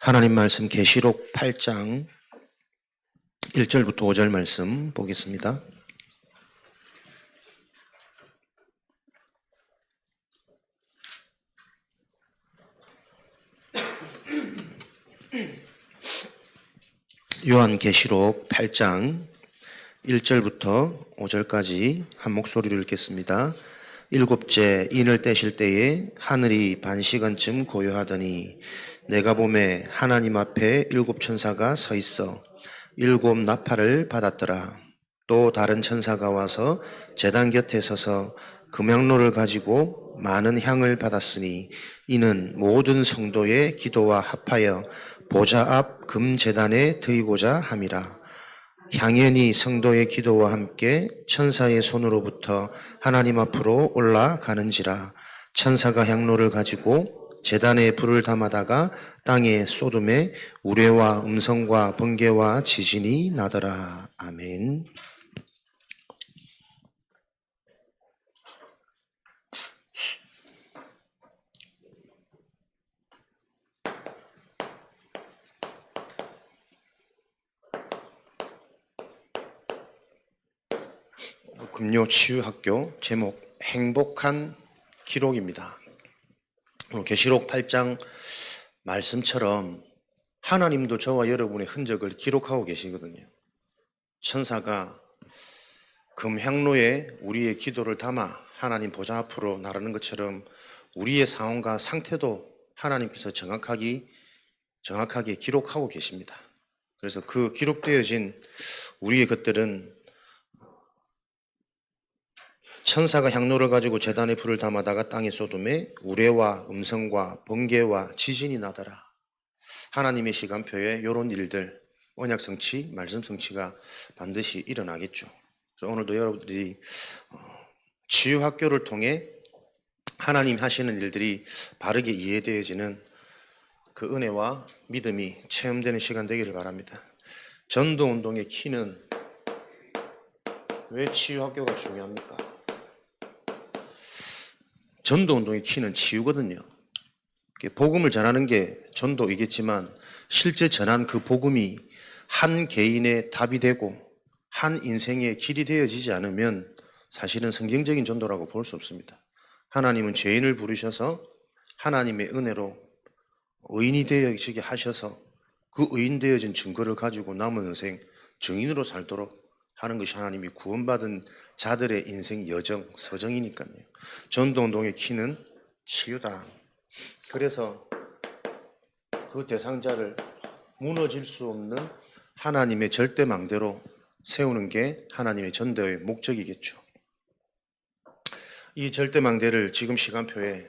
하나님 말씀 계시록 8장 1절부터 5절 말씀 보겠습니다. 요한계시록 8장 1절부터 5절까지 한 목소리로 읽겠습니다. 일곱째 인을 떼실 때에 하늘이 반시간쯤 고요하더니 내가 보매 하나님 앞에 일곱 천사가 서 있어 일곱 나팔을 받았더라. 또 다른 천사가 와서 제단 곁에 서서 금향로를 가지고 많은 향을 받았으니 이는 모든 성도의 기도와 합하여 보좌 앞 금제단에 드리고자 함이라. 향연이 성도의 기도와 함께 천사의 손으로부터 하나님 앞으로 올라가는지라. 천사가 향로를 가지고 제단에 불을 담아다가 땅에 쏟음에 우레와 음성과 번개와 지진이 나더라. 아멘. 금요 치유학교 제목 행복한 기록입니다. 계시록 8장 말씀처럼 하나님도 저와 여러분의 흔적을 기록하고 계시거든요. 천사가 금향로에 우리의 기도를 담아 하나님 보좌 앞으로 나르는 것처럼 우리의 상황과 상태도 하나님께서 정확하게 기록하고 계십니다. 그래서 그 기록되어진 우리의 것들은 천사가 향로를 가지고 제단에 불을 담아다가 땅에 쏟음에 우레와 음성과 번개와 지진이 나더라. 하나님의 시간표에 이런 일들, 언약 성취, 말씀 성취가 반드시 일어나겠죠. 그래서 오늘도 여러분들이 치유학교를 통해 하나님 하시는 일들이 바르게 이해되어지는 그 은혜와 믿음이 체험되는 시간 되기를 바랍니다. 전도운동의 키는 왜 치유학교가 중요합니까? 전도운동의 키는 치유거든요. 복음을 전하는 게 전도이겠지만 실제 전한 그 복음이 한 개인의 답이 되고 한 인생의 길이 되어지지 않으면 사실은 성경적인 전도라고 볼 수 없습니다. 하나님은 죄인을 부르셔서 하나님의 은혜로 의인이 되어지게 하셔서 그 의인 되어진 증거를 가지고 남은 인생 증인으로 살도록 하는 것이 하나님이 구원받은 자들의 인생 여정, 서정이니까요. 전도운동의 키는 치유다. 그래서 그 대상자를 무너질 수 없는 하나님의 절대망대로 세우는 게 하나님의 전도의 목적이겠죠. 이 절대망대를 지금 시간표에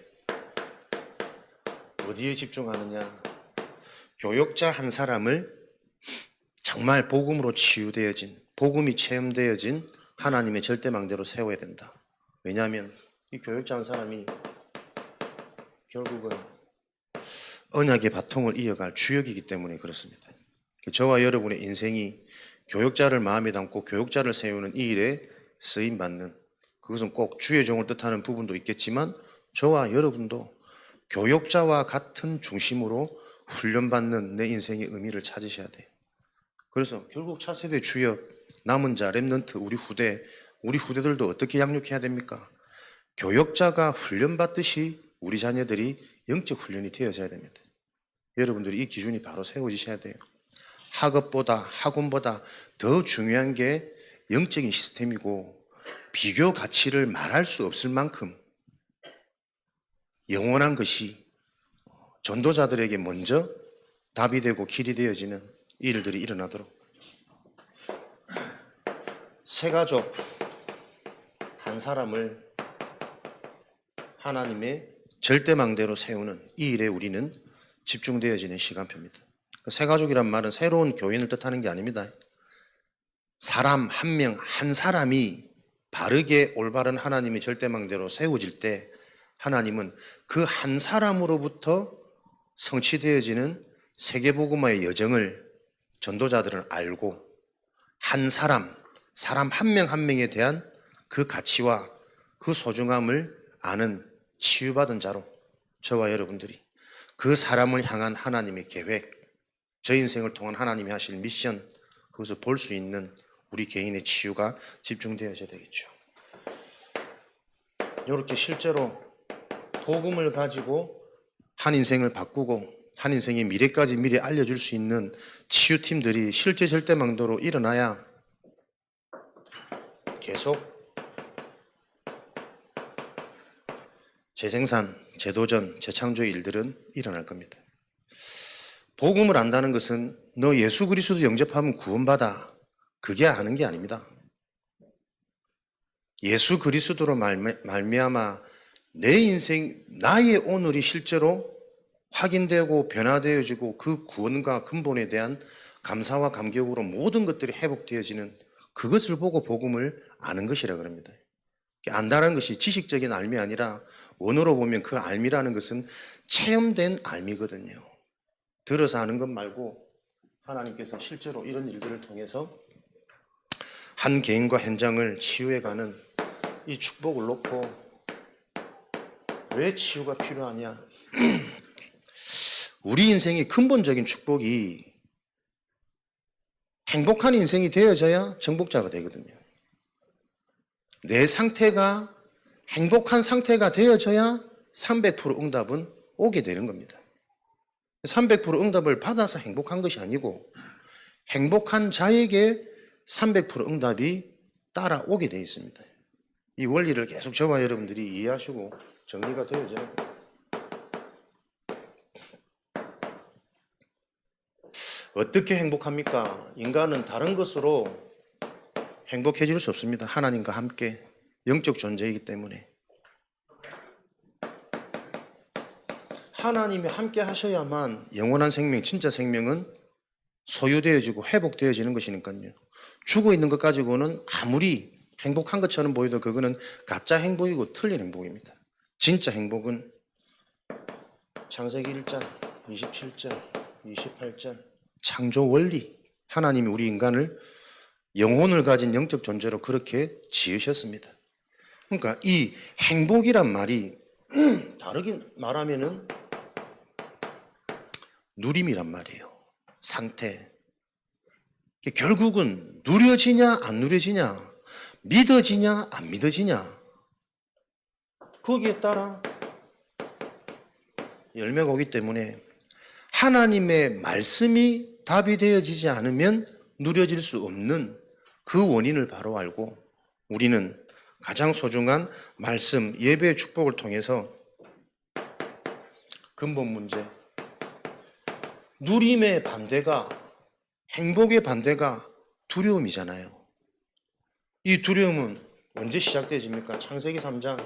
어디에 집중하느냐? 교역자 한 사람을 정말 복음으로 치유되어진, 복음이 체험되어진 하나님의 절대망대로 세워야 된다. 왜냐하면 이 교역자 한 사람이 결국은 언약의 바통을 이어갈 주역이기 때문에 그렇습니다. 저와 여러분의 인생이 교역자를 마음에 담고 교역자를 세우는 이 일에 쓰임받는, 그것은 꼭 주의 종을 뜻하는 부분도 있겠지만 저와 여러분도 교역자와 같은 중심으로 훈련받는 내 인생의 의미를 찾으셔야 돼요. 그래서 결국 차세대 주역, 남은 자, 렘넌트, 우리 후대들도 어떻게 양육해야 됩니까? 교역자가 훈련받듯이 우리 자녀들이 영적 훈련이 되어져야 됩니다. 여러분들이 이 기준이 바로 세워지셔야 돼요. 학업보다, 학원보다 더 중요한 게 영적인 시스템이고 비교 가치를 말할 수 없을 만큼 영원한 것이 전도자들에게 먼저 답이 되고 길이 되어지는 일들이 일어나도록 세 가족 한 사람을 하나님의 절대망대로 세우는 이 일에 우리는 집중되어지는 시간표입니다. 세 가족이란 말은 새로운 교인을 뜻하는 게 아닙니다. 사람 한 명, 한 사람이 바르게 올바른 하나님의 절대망대로 세워질 때 하나님은 그 한 사람으로부터 성취되어지는 세계복음화의 여정을 전도자들은 알고 한 사람 한 명 한 명에 대한 그 가치와 그 소중함을 아는 치유받은 자로 저와 여러분들이 그 사람을 향한 하나님의 계획, 저 인생을 통한 하나님이 하실 미션, 그것을 볼 수 있는 우리 개인의 치유가 집중되어져야 되겠죠. 이렇게 실제로 복음을 가지고 한 인생을 바꾸고 한 인생의 미래까지 미리 알려줄 수 있는 치유팀들이 실제 절대망도로 일어나야 계속 재생산, 재도전, 재창조의 일들은 일어날 겁니다. 복음을 안다는 것은 너 예수 그리스도 영접하면 구원받아, 그게 하는 게 아닙니다. 예수 그리스도로 말미암아 내 인생, 나의 오늘이 실제로 확인되고 변화되어지고 그 구원과 근본에 대한 감사와 감격으로 모든 것들이 회복되어지는 그것을 보고 복음을 아는 것이라 그럽니다. 안다는 것이 지식적인 알미 아니라 원어로 보면 그 알미라는 것은 체험된 알미거든요. 들어서 아는 것 말고 하나님께서 실제로 이런 일들을 통해서 한 개인과 현장을 치유해가는 이 축복을 놓고 왜 치유가 필요하냐? 우리 인생의 근본적인 축복이 행복한 인생이 되어져야 정복자가 되거든요. 내 상태가 행복한 상태가 되어져야 300% 응답은 오게 되는 겁니다. 300% 응답을 받아서 행복한 것이 아니고 행복한 자에게 300% 응답이 따라오게 되어 있습니다. 이 원리를 계속 저와 여러분들이 이해하시고 정리가 되어져야 돼요. 어떻게 행복합니까? 인간은 다른 것으로 행복해질 수 없습니다. 하나님과 함께 영적 존재이기 때문에. 하나님이 함께 하셔야만 영원한 생명, 진짜 생명은 소유되어지고 회복되어지는 것이니까요. 죽어 있는 것 가지고는 아무리 행복한 것처럼 보여도 그거는 가짜 행복이고 틀린 행복입니다. 진짜 행복은 창세기 1장, 27장, 28장 창조 원리, 하나님이 우리 인간을 영혼을 가진 영적 존재로 그렇게 지으셨습니다. 그러니까 이 행복이란 말이 다르게 말하면은 누림이란 말이에요. 상태. 결국은 누려지냐 안 누려지냐, 믿어지냐 안 믿어지냐, 거기에 따라 열매가 오기 때문에 하나님의 말씀이 답이 되어지지 않으면 누려질 수 없는 그 원인을 바로 알고 우리는 가장 소중한 말씀, 예배의 축복을 통해서 근본 문제, 누림의 반대가, 행복의 반대가 두려움이잖아요. 이 두려움은 언제 시작되집니까? 창세기 3장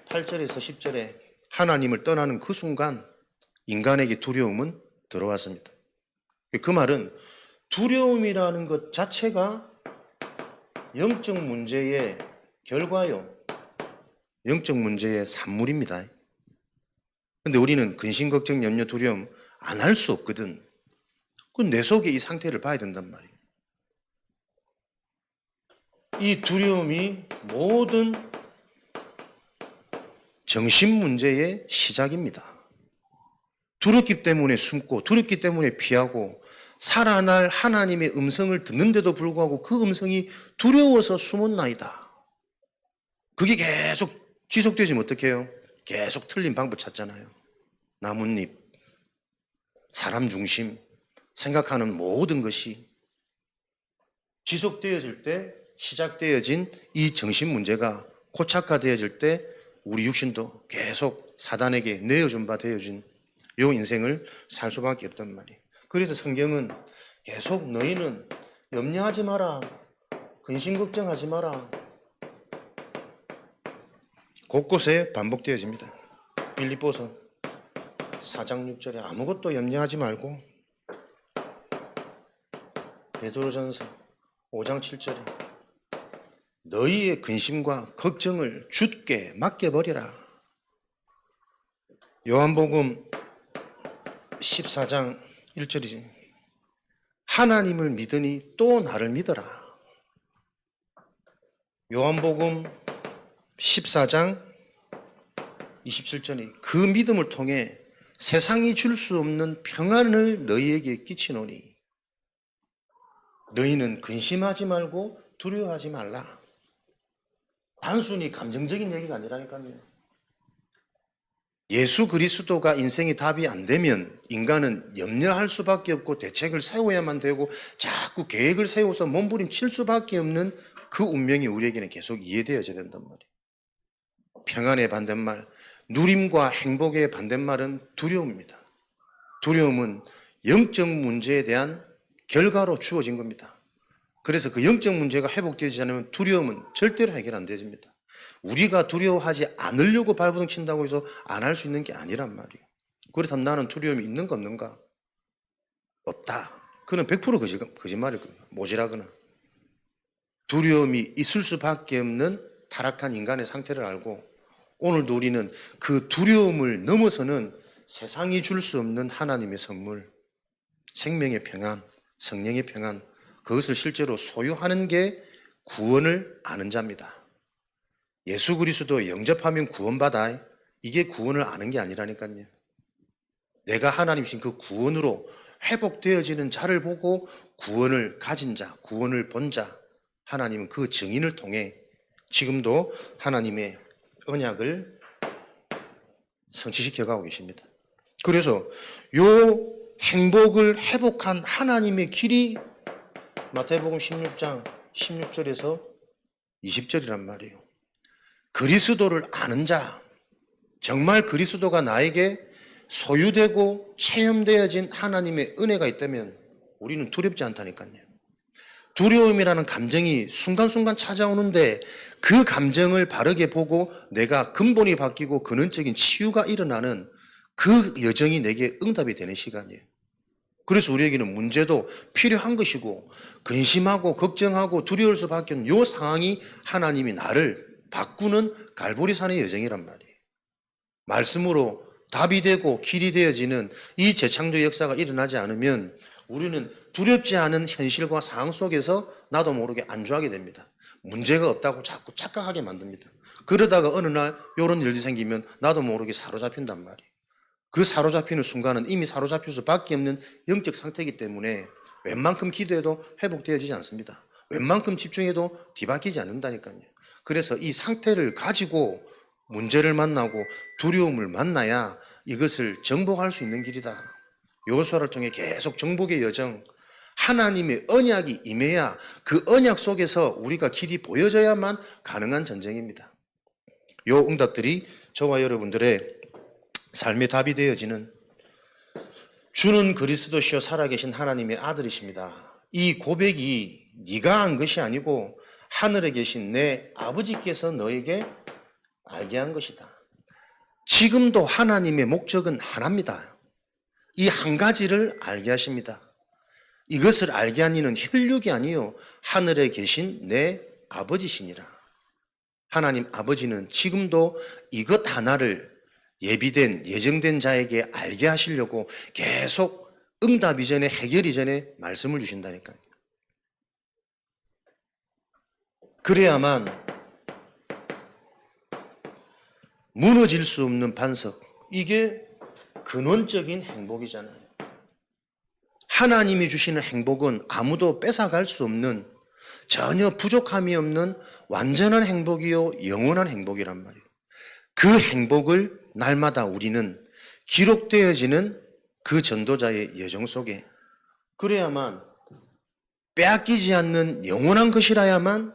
8절에서 10절에 하나님을 떠나는 그 순간 인간에게 두려움은 들어왔습니다. 그 말은 두려움이라는 것 자체가 영적 문제의 결과요. 영적 문제의 산물입니다. 근데 우리는 근심, 걱정, 염려, 두려움 안 할 수 없거든. 그건 내 속에 이 상태를 봐야 된단 말이에요. 이 두려움이 모든 정신 문제의 시작입니다. 두렵기 때문에 숨고 두렵기 때문에 피하고 살아날 하나님의 음성을 듣는데도 불구하고 그 음성이 두려워서 숨었나이다. 그게 계속 지속되지면 어떡해요? 계속 틀린 방법 찾잖아요. 나뭇잎, 사람 중심, 생각하는 모든 것이 지속되어질 때 시작되어진 이 정신 문제가 고착화되어질 때 우리 육신도 계속 사단에게 내어준 바 되어진 요 인생을 살 수밖에 없단 말이에요. 그래서 성경은 계속 너희는 염려하지 마라, 근심 걱정하지 마라, 곳곳에 반복되어집니다. 빌립보서 4장 6절에 아무것도 염려하지 말고, 베드로전서 5장 7절에 너희의 근심과 걱정을 주께 맡겨버리라. 요한복음 14장 1절이지. 하나님을 믿으니 또 나를 믿어라. 요한복음 14장 27절이 그 믿음을 통해 세상이 줄 수 없는 평안을 너희에게 끼치노니 너희는 근심하지 말고 두려워하지 말라. 단순히 감정적인 얘기가 아니라니까요. 예수 그리스도가 인생의 답이 안 되면 인간은 염려할 수밖에 없고 대책을 세워야만 되고 자꾸 계획을 세워서 몸부림칠 수밖에 없는 그 운명이 우리에게는 계속 이해되어져야 된단 말이에요. 평안의 반대말, 누림과 행복의 반대말은 두려움입니다. 두려움은 영적 문제에 대한 결과로 주어진 겁니다. 그래서 그 영적 문제가 회복되지 않으면 두려움은 절대로 해결 안 되집니다. 우리가 두려워하지 않으려고 발버둥 친다고 해서 안 할 수 있는 게 아니란 말이에요. 그렇다면 나는 두려움이 있는가 없는가? 없다. 그는 100% 거짓말일 겁니다. 모질하거나. 두려움이 있을 수밖에 없는 타락한 인간의 상태를 알고 오늘도 우리는 그 두려움을 넘어서는 세상이 줄 수 없는 하나님의 선물, 생명의 평안, 성령의 평안, 그것을 실제로 소유하는 게 구원을 아는 자입니다. 예수 그리스도 영접하면 구원받아. 이게 구원을 아는 게 아니라니까요. 내가 하나님 주신 그 구원으로 회복되어지는 자를 보고 구원을 가진 자, 구원을 본 자, 하나님은 그 증인을 통해 지금도 하나님의 언약을 성취시켜 가고 계십니다. 그래서 요 행복을 회복한 하나님의 길이 마태복음 16장 16절에서 20절이란 말이에요. 그리스도를 아는 자, 정말 그리스도가 나에게 소유되고 체험되어진 하나님의 은혜가 있다면 우리는 두렵지 않다니까요. 두려움이라는 감정이 순간순간 찾아오는데 그 감정을 바르게 보고 내가 근본이 바뀌고 근원적인 치유가 일어나는 그 여정이 내게 응답이 되는 시간이에요. 그래서 우리에게는 문제도 필요한 것이고 근심하고 걱정하고 두려울 수밖에 없는 이 상황이 하나님이 나를 바꾸는 갈보리산의 여정이란 말이에요. 말씀으로 답이 되고 길이 되어지는 이 재창조 역사가 일어나지 않으면 우리는 두렵지 않은 현실과 상황 속에서 나도 모르게 안주하게 됩니다. 문제가 없다고 자꾸 착각하게 만듭니다. 그러다가 어느 날 이런 일이 생기면 나도 모르게 사로잡힌단 말이에요. 그 사로잡히는 순간은 이미 사로잡힐 수밖에 없는 영적 상태이기 때문에 웬만큼 기도해도 회복되어지지 않습니다. 웬만큼 집중해도 뒤바뀌지 않는다니까요. 그래서 이 상태를 가지고 문제를 만나고 두려움을 만나야 이것을 정복할 수 있는 길이다. 여호수아를 통해 계속 정복의 여정, 하나님의 언약이 임해야 그 언약 속에서 우리가 길이 보여져야만 가능한 전쟁입니다. 이 응답들이 저와 여러분들의 삶의 답이 되어지는 주는 그리스도시요 살아계신 하나님의 아들이십니다. 이 고백이 네가 한 것이 아니고 하늘에 계신 내 아버지께서 너에게 알게 한 것이다. 지금도 하나님의 목적은 하나입니다. 이 한 가지를 알게 하십니다. 이것을 알게 한 이는 혈육이 아니요 하늘에 계신 내 아버지시니라. 하나님 아버지는 지금도 이것 하나를 예비된 예정된 자에게 알게 하시려고 계속 응답 이전에 해결 이전에 말씀을 주신다니까요. 그래야만 무너질 수 없는 반석, 이게 근원적인 행복이잖아요. 하나님이 주시는 행복은 아무도 뺏어갈 수 없는, 전혀 부족함이 없는 완전한 행복이요 영원한 행복이란 말이에요. 그 행복을 날마다 우리는 기록되어지는 그 전도자의 여정 속에, 그래야만 빼앗기지 않는 영원한 것이라야만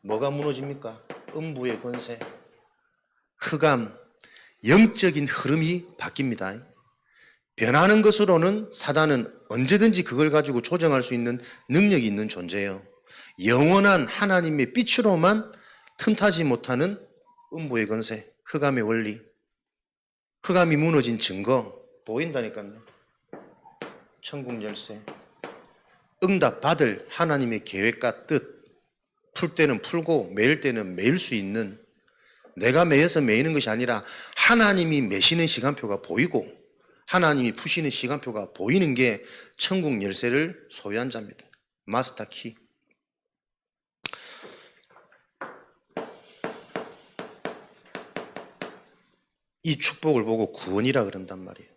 뭐가 무너집니까? 음부의 권세, 흑암, 영적인 흐름이 바뀝니다. 변하는 것으로는 사단은 언제든지 그걸 가지고 조정할 수 있는 능력이 있는 존재예요. 영원한 하나님의 빛으로만 틈타지 못하는 음부의 권세, 흑암의 원리, 흑암이 무너진 증거 보인다니까요. 천국 열쇠, 응답 받을 하나님의 계획과 뜻, 풀 때는 풀고 매일 때는 매일 수 있는, 내가 매여서 매이는 것이 아니라 하나님이 매시는 시간표가 보이고 하나님이 푸시는 시간표가 보이는 게 천국 열쇠를 소유한 자입니다. 마스터 키. 이 축복을 보고 구원이라 그런단 말이에요.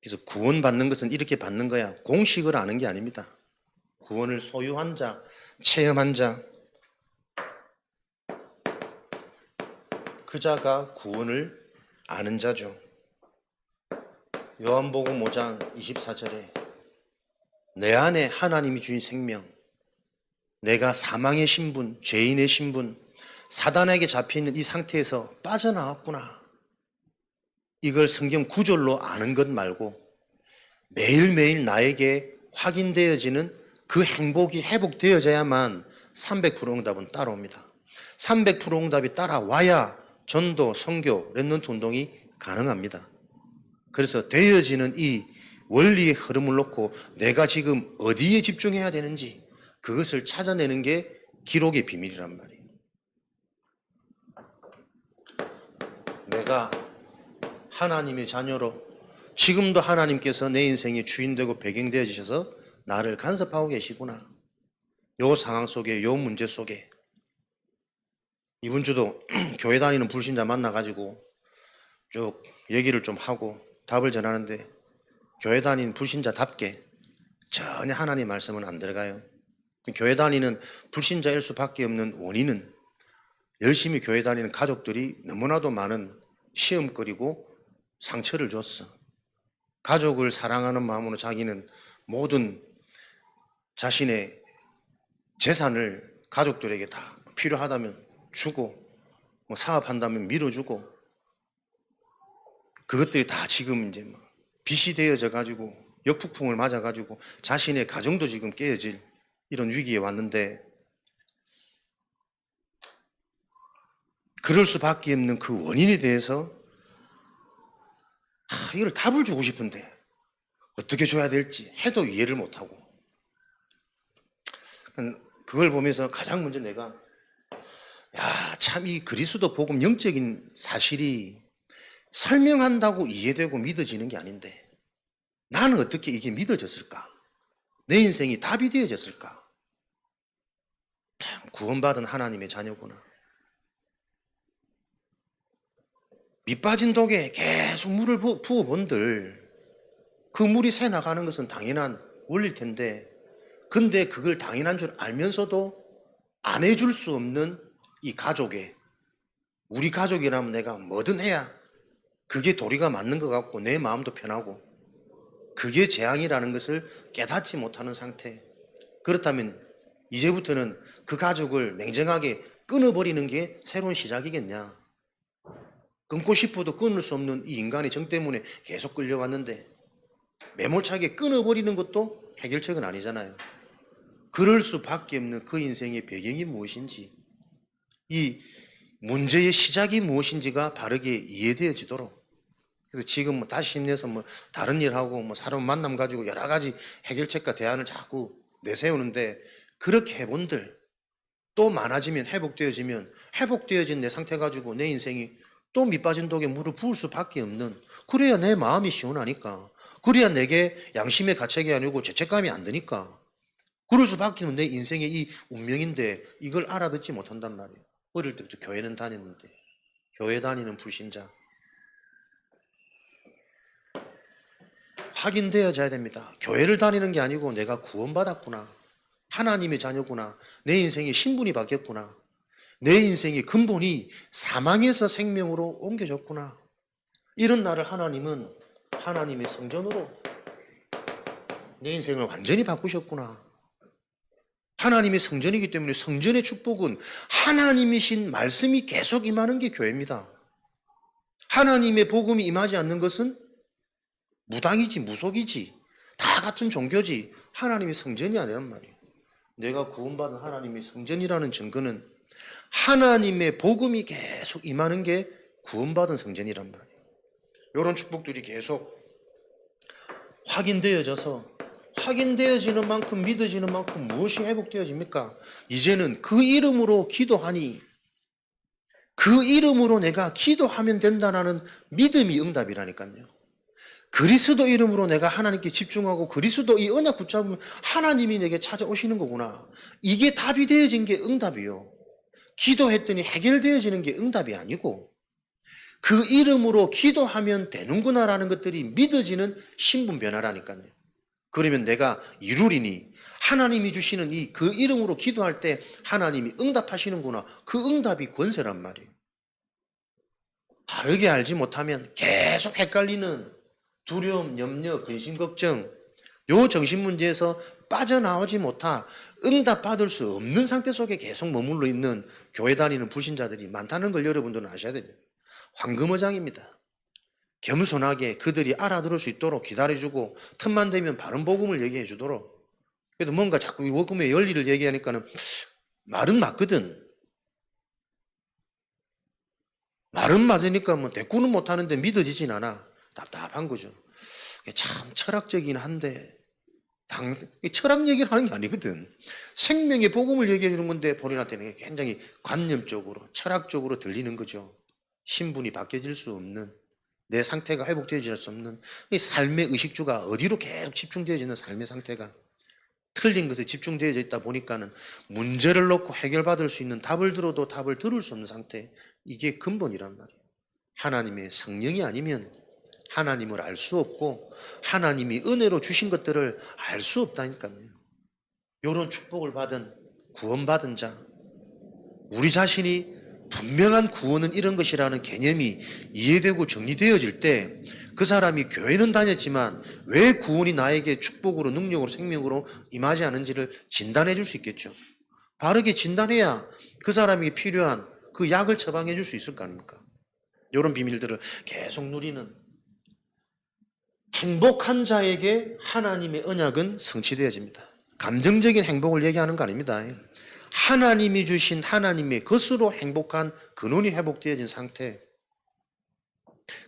그래서 구원받는 것은 이렇게 받는 거야. 공식을 아는 게 아닙니다. 구원을 소유한 자, 체험한 자, 그 자가 구원을 아는 자죠. 요한복음 5장 24절에 내 안에 하나님이 주신 생명, 내가 사망의 신분, 죄인의 신분, 사단에게 잡혀있는 이 상태에서 빠져나왔구나. 이걸 성경 구절로 아는 것 말고 매일매일 나에게 확인되어지는 그 행복이 회복되어져야만 300% 응답은 따라옵니다. 300% 응답이 따라와야 전도, 선교, 랩런트 운동이 가능합니다. 그래서 되어지는 이 원리의 흐름을 놓고 내가 지금 어디에 집중해야 되는지 그것을 찾아내는 게 기록의 비밀이란 말이에요. 내가 하나님의 자녀로 지금도 하나님께서 내 인생의 주인되고 배경되어 주셔서 나를 간섭하고 계시구나. 요 상황 속에, 요 문제 속에. 이번 주도 교회 다니는 불신자 만나가지고 쭉 얘기를 좀 하고 답을 전하는데 교회 다니는 불신자답게 전혀 하나님 말씀은 안 들어가요. 교회 다니는 불신자일 수밖에 없는 원인은 열심히 교회 다니는 가족들이 너무나도 많은 시험거리고 상처를 줬어. 가족을 사랑하는 마음으로 자기는 모든 자신의 재산을 가족들에게 다 필요하다면 주고 뭐 사업한다면 밀어주고 그것들이 다 지금 이제 뭐 빚이 되어져 가지고 역풍을 맞아 가지고 자신의 가정도 지금 깨어질 이런 위기에 왔는데 그럴 수밖에 없는 그 원인에 대해서 이걸 답을 주고 싶은데 어떻게 줘야 될지 해도 이해를 못하고 그걸 보면서 가장 먼저 내가 참 이 그리스도 복음 영적인 사실이 설명한다고 이해되고 믿어지는 게 아닌데 나는 어떻게 이게 믿어졌을까? 내 인생이 답이 되어졌을까? 참 구원받은 하나님의 자녀구나. 밑빠진 독에 계속 물을 부어본들 그 물이 새나가는 것은 당연한 원리일 텐데 근데 그걸 당연한 줄 알면서도 안 해줄 수 없는 이 가족에 우리 가족이라면 내가 뭐든 해야 그게 도리가 맞는 것 같고 내 마음도 편하고 그게 재앙이라는 것을 깨닫지 못하는 상태. 그렇다면 이제부터는 그 가족을 냉정하게 끊어버리는 게 새로운 시작이겠냐. 끊고 싶어도 끊을 수 없는 이 인간의 정 때문에 계속 끌려왔는데 매몰차게 끊어버리는 것도 해결책은 아니잖아요. 그럴 수밖에 없는 그 인생의 배경이 무엇인지 이 문제의 시작이 무엇인지가 바르게 이해되어지도록 그래서 지금 뭐 다시 힘내서 뭐 다른 일하고 뭐 사람 만남 가지고 여러 가지 해결책과 대안을 자꾸 내세우는데 그렇게 해본들 또 많아지면 회복되어진 내 상태 가지고 내 인생이 또 밑빠진 독에 물을 부을 수밖에 없는 그래야 내 마음이 시원하니까 그래야 내게 양심의 가책이 아니고 죄책감이 안 드니까 그럴 수밖에 없는 내 인생의 이 운명인데 이걸 알아듣지 못한단 말이에요. 어릴 때부터 교회는 다녔는데 교회 다니는 불신자 확인되어져야 됩니다. 교회를 다니는 게 아니고 내가 구원받았구나. 하나님의 자녀구나. 내 인생의 신분이 바뀌었구나. 내 인생의 근본이 사망에서 생명으로 옮겨졌구나. 이런 나를 하나님은 하나님의 성전으로 내 인생을 완전히 바꾸셨구나. 하나님의 성전이기 때문에 성전의 축복은 하나님이신 말씀이 계속 임하는 게 교회입니다. 하나님의 복음이 임하지 않는 것은 무당이지 무속이지 다 같은 종교지 하나님의 성전이 아니란 말이에요. 내가 구원받은 하나님의 성전이라는 증거는 하나님의 복음이 계속 임하는 게 구원받은 성전이란 말이에요. 이런 축복들이 계속 확인되어지는 만큼 믿어지는 만큼 무엇이 회복되어집니까? 이제는 그 이름으로 기도하니 그 이름으로 내가 기도하면 된다는 믿음이 응답이라니까요. 그리스도 이름으로 내가 하나님께 집중하고 그리스도 이 언약 붙잡으면 하나님이 내게 찾아오시는 거구나. 이게 답이 되어진 게 응답이요. 기도했더니 해결되어지는 게 응답이 아니고 그 이름으로 기도하면 되는구나라는 것들이 믿어지는 신분 변화라니까요. 그러면 내가 이루리니 하나님이 주시는 그 이름으로 기도할 때 하나님이 응답하시는구나. 그 응답이 권세란 말이에요. 바르게 알지 못하면 계속 헷갈리는 두려움, 염려, 근심, 걱정, 요 정신 문제에서 빠져나오지 못하 응답받을 수 없는 상태 속에 계속 머물러 있는 교회 다니는 불신자들이 많다는 걸 여러분들은 아셔야 됩니다. 황금어장입니다. 겸손하게 그들이 알아들을 수 있도록 기다려주고 틈만 되면 바른 복음을 얘기해 주도록. 그래도 뭔가 자꾸 복음의 열리를 얘기하니까는 말은 맞거든. 말은 맞으니까 뭐 대꾸는 못하는데 믿어지진 않아. 답답한 거죠. 참 철학적이긴 한데 철학 얘기를 하는 게 아니거든. 생명의 복음을 얘기해 주는 건데 본인한테는 굉장히 관념적으로 철학적으로 들리는 거죠. 신분이 바뀌어질 수 없는, 내 상태가 회복되어질 수 없는 이 삶의 의식주가 어디로 계속 집중되어지는 삶의 상태가 틀린 것에 집중되어져 있다 보니까는 문제를 놓고 해결받을 수 있는 답을 들어도 답을 들을 수 없는 상태, 이게 근본이란 말이에요. 하나님의 성령이 아니면 하나님을 알 수 없고 하나님이 은혜로 주신 것들을 알 수 없다니까요. 이런 축복을 받은, 구원받은 자, 우리 자신이 분명한 구원은 이런 것이라는 개념이 이해되고 정리되어질 때 그 사람이 교회는 다녔지만 왜 구원이 나에게 축복으로, 능력으로, 생명으로 임하지 않은지를 진단해 줄 수 있겠죠. 바르게 진단해야 그 사람이 필요한 그 약을 처방해 줄 수 있을 거 아닙니까? 이런 비밀들을 계속 누리는 행복한 자에게 하나님의 언약은 성취되어집니다. 감정적인 행복을 얘기하는 거 아닙니다. 하나님이 주신 하나님의 것으로 행복한 근원이 회복되어진 상태,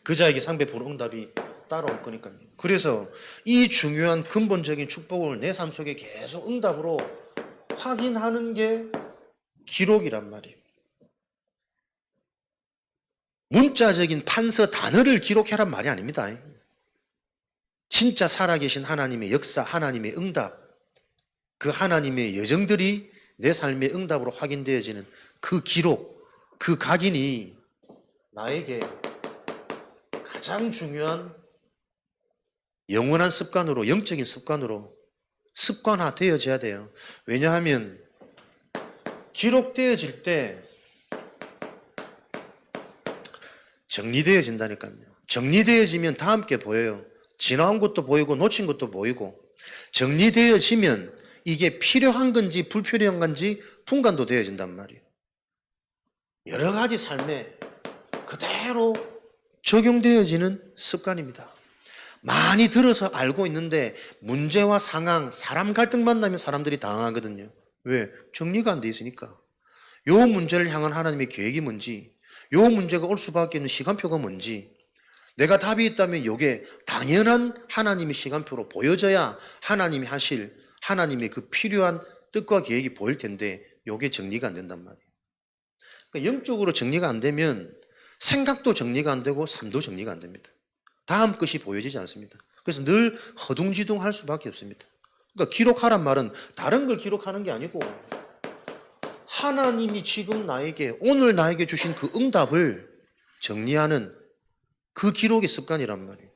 그 자에게 상배포로 응답이 따라올 거니까요. 그래서 이 중요한 근본적인 축복을 내 삶 속에 계속 응답으로 확인하는 게 기록이란 말이에요. 문자적인 판서 단어를 기록해란 말이 아닙니다. 진짜 살아계신 하나님의 역사, 하나님의 응답, 그 하나님의 여정들이 내 삶의 응답으로 확인되어지는 그 기록, 그 각인이 나에게 가장 중요한 영원한 습관으로, 영적인 습관으로 습관화되어져야 돼요. 왜냐하면 기록되어질 때 정리되어진다니까요. 정리되어지면 다 함께 보여요. 지나온 것도 보이고 놓친 것도 보이고, 정리되어지면 이게 필요한 건지 불필요한 건지 분간도 되어진단 말이에요. 여러 가지 삶에 그대로 적용되어지는 습관입니다. 많이 들어서 알고 있는데 문제와 상황, 사람 갈등 만나면 사람들이 당황하거든요. 왜? 정리가 안 돼 있으니까. 요 문제를 향한 하나님의 계획이 뭔지, 요 문제가 올 수밖에 없는 시간표가 뭔지, 내가 답이 있다면 요게 당연한 하나님의 시간표로 보여져야 하나님이 하실 하나님의 그 필요한 뜻과 계획이 보일 텐데 요게 정리가 안 된단 말이에요. 그러니까 영적으로 정리가 안 되면 생각도 정리가 안 되고 삶도 정리가 안 됩니다. 다음 것이 보여지지 않습니다. 그래서 늘 허둥지둥할 수밖에 없습니다. 그러니까 기록하란 말은 다른 걸 기록하는 게 아니고 하나님이 지금 나에게, 오늘 나에게 주신 그 응답을 정리하는 그 기록의 습관이란 말이에요.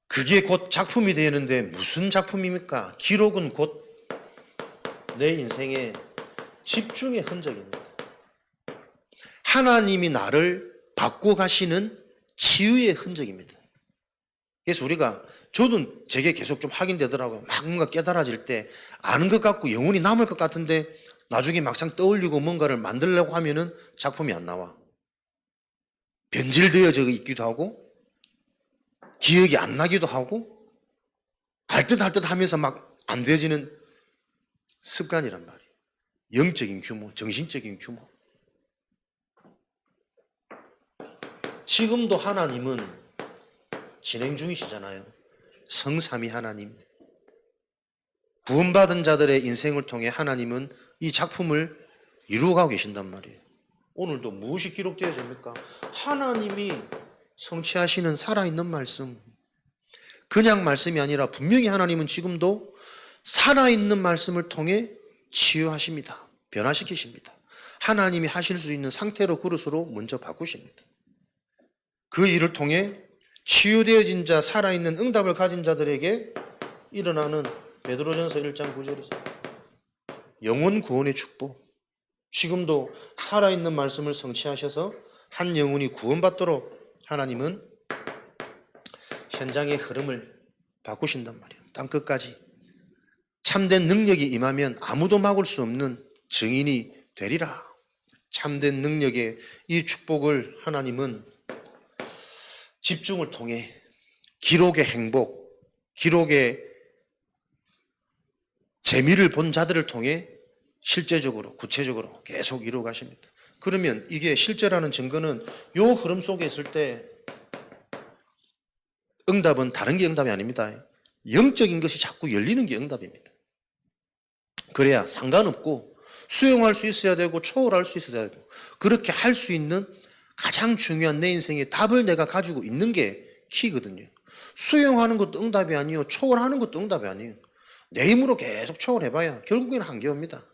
그게 곧 작품이 되는데 무슨 작품입니까? 기록은 곧 내 인생의 집중의 흔적입니다. 하나님이 나를 바꿔가시는 치유의 흔적입니다. 그래서 우리가, 저도 제게 계속 좀 확인되더라고요. 막 뭔가 깨달아질 때 아는 것 같고 영혼이 남을 것 같은데 나중에 막상 떠올리고 뭔가를 만들려고 하면은 작품이 안 나와. 변질되어져 있기도 하고 기억이 안 나기도 하고 알 듯 하면서 막 안 되어지는 습관이란 말이에요. 영적인 규모, 정신적인 규모. 지금도 하나님은 진행 중이시잖아요. 성삼위 하나님. 구원받은 자들의 인생을 통해 하나님은 이 작품을 이루어가고 계신단 말이에요. 오늘도 무엇이 기록되어집니까? 하나님이 성취하시는 살아있는 말씀. 그냥 말씀이 아니라 분명히 하나님은 지금도 살아있는 말씀을 통해 치유하십니다. 변화시키십니다. 하나님이 하실 수 있는 상태로 그릇으로 먼저 바꾸십니다. 그 일을 통해 치유되어진 자, 살아있는 응답을 가진 자들에게 일어나는 베드로전서 1장 9절이죠. 영혼 구원의 축복. 지금도 살아있는 말씀을 성취하셔서 한 영혼이 구원받도록 하나님은 현장의 흐름을 바꾸신단 말이에요. 땅끝까지. 참된 능력이 임하면 아무도 막을 수 없는 증인이 되리라. 참된 능력의 이 축복을 하나님은 집중을 통해 기록의 행복, 기록의 재미를 본 자들을 통해 실제적으로, 구체적으로 계속 이루어 가십니다. 그러면 이게 실제라는 증거는 요 흐름 속에 있을 때 응답은 다른 게 응답이 아닙니다. 영적인 것이 자꾸 열리는 게 응답입니다. 그래야 상관없고 수용할 수 있어야 되고 초월할 수 있어야 되고 그렇게 할 수 있는 가장 중요한 내 인생의 답을 내가 가지고 있는 게 키거든요. 수용하는 것도 응답이 아니에요. 초월하는 것도 응답이 아니에요. 내 힘으로 계속 초월해봐야 결국에는 한계입니다.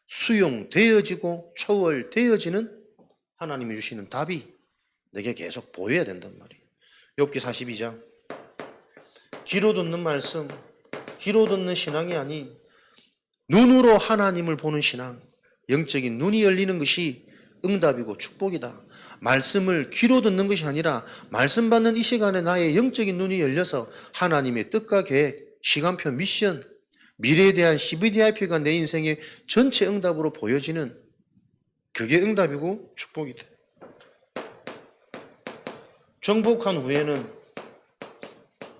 수용되어지고 초월되어지는 하나님이 주시는 답이 내게 계속 보여야 된단 말이에요. 욥기 42장. 귀로 듣는 말씀, 귀로 듣는 신앙이 아닌 눈으로 하나님을 보는 신앙, 영적인 눈이 열리는 것이 응답이고 축복이다. 말씀을 귀로 듣는 것이 아니라 말씀 받는 이 시간에 나의 영적인 눈이 열려서 하나님의 뜻과 계획, 시간표, 미션, 미래에 대한 CVDIP가 내 인생의 전체 응답으로 보여지는 그게 응답이고 축복이다. 정복한 후에는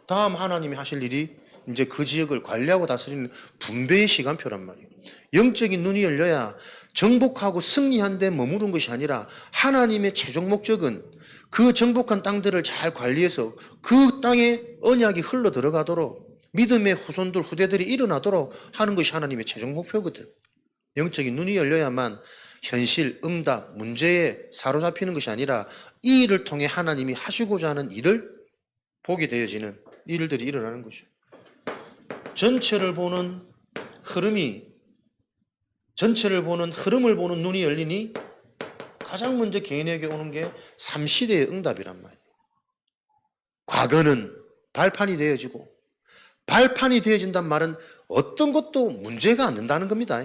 다음 하나님이 하실 일이 이제 그 지역을 관리하고 다스리는 분배의 시간표란 말이에요. 영적인 눈이 열려야 정복하고 승리한 데 머무른 것이 아니라 하나님의 최종 목적은 그 정복한 땅들을 잘 관리해서 그 땅에 언약이 흘러 들어가도록 믿음의 후손들, 후대들이 일어나도록 하는 것이 하나님의 최종 목표거든. 영적인 눈이 열려야만 현실, 응답, 문제에 사로잡히는 것이 아니라 이 일을 통해 하나님이 하시고자 하는 일을 보게 되어지는 일들이 일어나는 거죠. 전체를 보는 흐름을 보는 눈이 열리니 가장 먼저 개인에게 오는 게 삼시대의 응답이란 말이에요. 과거는 발판이 되어지고 발판이 되어진단 말은 어떤 것도 문제가 안 된다는 겁니다.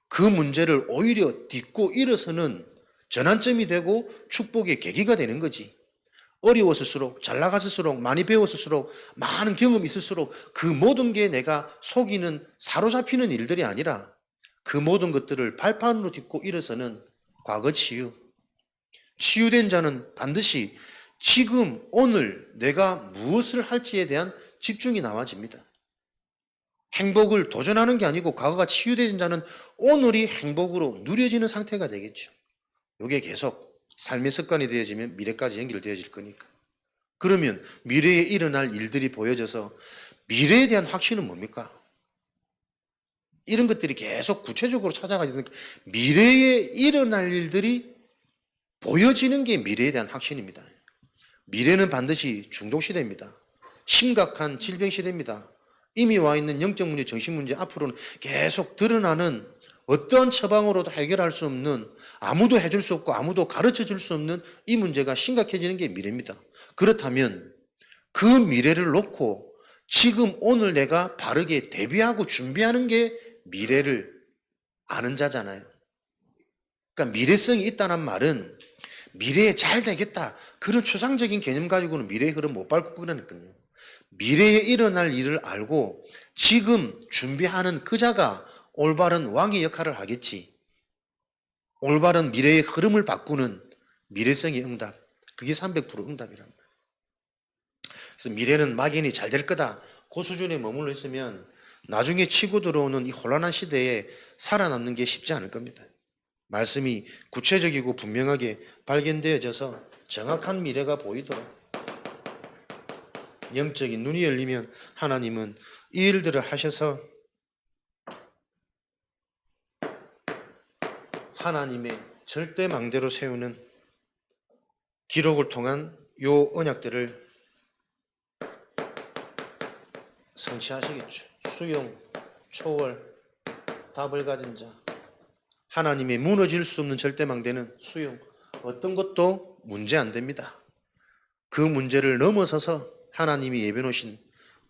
그 문제를 오히려 딛고 일어서는 전환점이 되고 축복의 계기가 되는 거지. 어려웠을수록, 잘 나갔을수록, 많이 배웠을수록, 많은 경험이 있을수록 그 모든 게 내가 속이는, 사로잡히는 일들이 아니라 그 모든 것들을 발판으로 딛고 일어서는 과거 치유. 치유된 자는 반드시 지금, 오늘 내가 무엇을 할지에 대한 집중이 나와집니다. 행복을 도전하는 게 아니고 과거가 치유된 자는 오늘이 행복으로 누려지는 상태가 되겠죠. 이게 계속 삶의 습관이 되어지면 미래까지 연결되어질 거니까. 그러면 미래에 일어날 일들이 보여져서 미래에 대한 확신은 뭡니까? 이런 것들이 계속 구체적으로 찾아가야 되니까 미래에 일어날 일들이 보여지는 게 미래에 대한 확신입니다. 미래는 반드시 중독시대입니다. 심각한 질병시대입니다. 이미 와 있는 영적 문제, 정신 문제 앞으로는 계속 드러나는 어떠한 처방으로도 해결할 수 없는, 아무도 해줄 수 없고 아무도 가르쳐 줄 수 없는 이 문제가 심각해지는 게 미래입니다. 그렇다면 그 미래를 놓고 지금 오늘 내가 바르게 대비하고 준비하는 게 미래를 아는 자잖아요. 그러니까 미래성이 있다는 말은 미래에 잘 되겠다, 그런 추상적인 개념 가지고는 미래의 흐름 못 밟고 그러니까요. 미래에 일어날 일을 알고 지금 준비하는 그 자가 올바른 왕의 역할을 하겠지. 올바른 미래의 흐름을 바꾸는 미래성의 응답, 그게 300% 응답이란 말이에요. 그래서 미래는 막연히 잘 될 거다, 그 수준에 머물러 있으면 나중에 치고 들어오는 이 혼란한 시대에 살아남는 게 쉽지 않을 겁니다. 말씀이 구체적이고 분명하게 발견되어져서 정확한 미래가 보이도록 영적인 눈이 열리면 하나님은 이 일들을 하셔서 하나님의 절대 망대로 세우는 기록을 통한 요 언약들을 성취하시겠죠. 수용, 초월 답을 가진 자. 하나님의 무너질 수 없는 절대망대는 수용. 어떤 것도 문제 안 됩니다. 그 문제를 넘어서서 하나님이 예배놓으신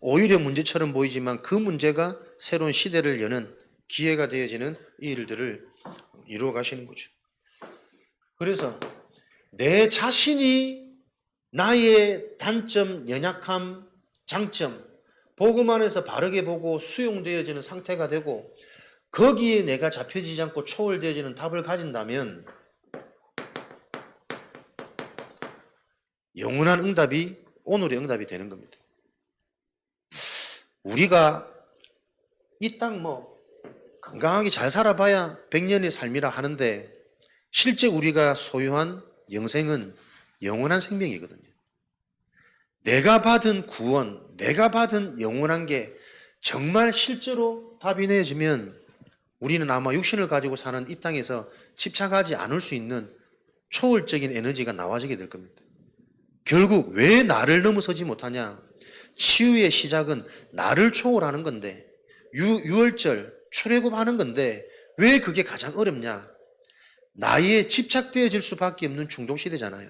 오히려 문제처럼 보이지만 그 문제가 새로운 시대를 여는 기회가 되어지는 이 일들을 이루어 가시는 거죠. 그래서 내 자신이 나의 단점, 연약함, 장점, 복음 안에서 바르게 보고 수용되어지는 상태가 되고 거기에 내가 잡혀지지 않고 초월되어지는 답을 가진다면 영원한 응답이 오늘의 응답이 되는 겁니다. 우리가 이 땅 건강하게 잘 살아봐야 100년의 삶이라 하는데 실제 우리가 소유한 영생은 영원한 생명이거든요. 내가 받은 구원, 내가 받은 영원한 게 정말 실제로 답이 내어지면 우리는 아마 육신을 가지고 사는 이 땅에서 집착하지 않을 수 있는 초월적인 에너지가 나와지게 될 겁니다. 결국 왜 나를 넘어서지 못하냐? 치유의 시작은 나를 초월하는 건데 유월절 출애굽하는 건데 왜 그게 가장 어렵냐? 나에 집착되어질 수밖에 없는 중독시대잖아요.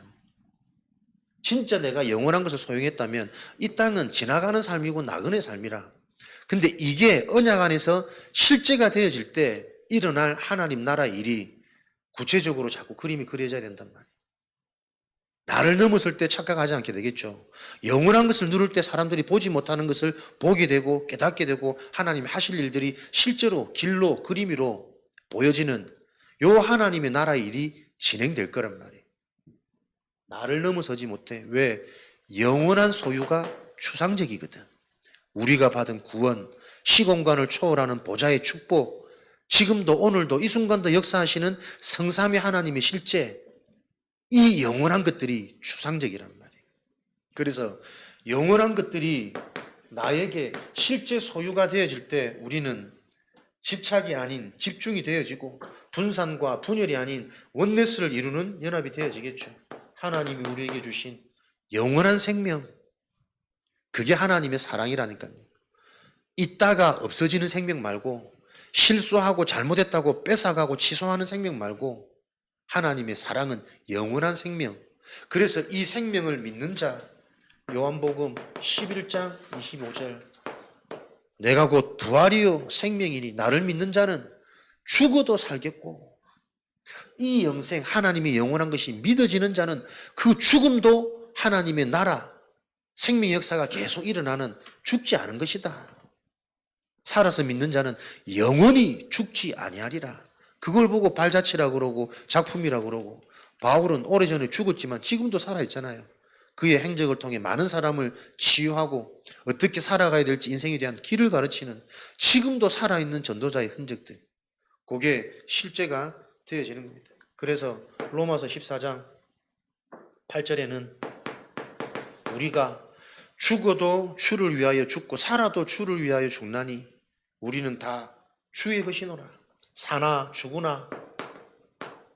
진짜 내가 영원한 것을 소용했다면 이 땅은 지나가는 삶이고 나그네 삶이라. 근데 이게 언약 안에서 실제가 되어질 때 일어날 하나님 나라 일이 구체적으로 자꾸 그림이 그려져야 된단 말이에요. 나를 넘었을 때 착각하지 않게 되겠죠. 영원한 것을 누릴 때 사람들이 보지 못하는 것을 보게 되고 깨닫게 되고 하나님이 하실 일들이 실제로 길로 그림으로 보여지는 요 하나님의 나라의 일이 진행될 거란 말이에요. 나를 넘어서지 못해. 왜? 영원한 소유가 추상적이거든. 우리가 받은 구원, 시공간을 초월하는 보좌의 축복, 지금도 오늘도 이 순간도 역사하시는 성삼위 하나님의 실제, 이 영원한 것들이 추상적이란 말이에요. 그래서 영원한 것들이 나에게 실제 소유가 되어질 때 우리는 집착이 아닌 집중이 되어지고 분산과 분열이 아닌 원네스를 이루는 연합이 되어지겠죠. 하나님이 우리에게 주신 영원한 생명, 그게 하나님의 사랑이라니까요. 있다가 없어지는 생명 말고 실수하고 잘못했다고 뺏어가고 취소하는 생명 말고 하나님의 사랑은 영원한 생명. 그래서 이 생명을 믿는 자, 요한복음 11장 25절, 내가 곧 부활이요 생명이니 나를 믿는 자는 죽어도 살겠고, 이 영생 하나님의 영원한 것이 믿어지는 자는 그 죽음도 하나님의 나라 생명 역사가 계속 일어나는 죽지 않은 것이다. 살아서 믿는 자는 영원히 죽지 아니하리라. 그걸 보고 발자취라고 그러고 작품이라고 그러고, 바울은 오래전에 죽었지만 지금도 살아있잖아요. 그의 행적을 통해 많은 사람을 치유하고 어떻게 살아가야 될지 인생에 대한 길을 가르치는 지금도 살아있는 전도자의 흔적들, 그게 실제가 되어지는 겁니다. 그래서 로마서 14장 8절에는 우리가 죽어도 주를 위하여 죽고 살아도 주를 위하여 죽나니 우리는 다 주의 것이노라. 사나 죽으나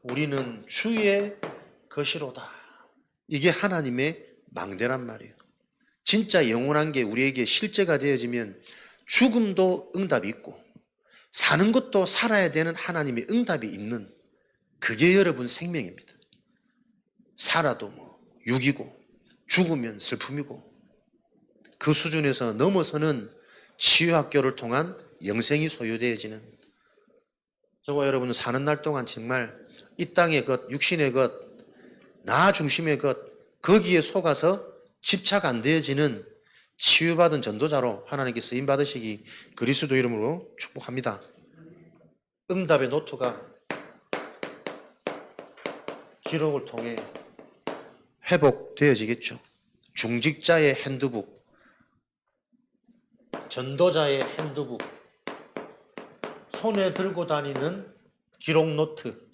우리는 주의 것이로다. 이게 하나님의 망대란 말이에요. 진짜 영원한 게 우리에게 실제가 되어지면 죽음도 응답이 있고 사는 것도 살아야 되는 하나님의 응답이 있는, 그게 여러분 생명입니다. 살아도 육이고 죽으면 슬픔이고, 그 수준에서 넘어서는 치유학교를 통한 영생이 소유되어지는, 저와 여러분은 사는 날 동안 정말 이 땅의 것, 육신의 것, 나 중심의 것, 거기에 속아서 집착 안 되어지는 치유받은 전도자로 하나님께 쓰임 받으시기 그리스도 이름으로 축복합니다. 응답의 노트가 기록을 통해 회복되어지겠죠. 중직자의 핸드북, 전도자의 핸드북, 손에 들고 다니는 기록 노트,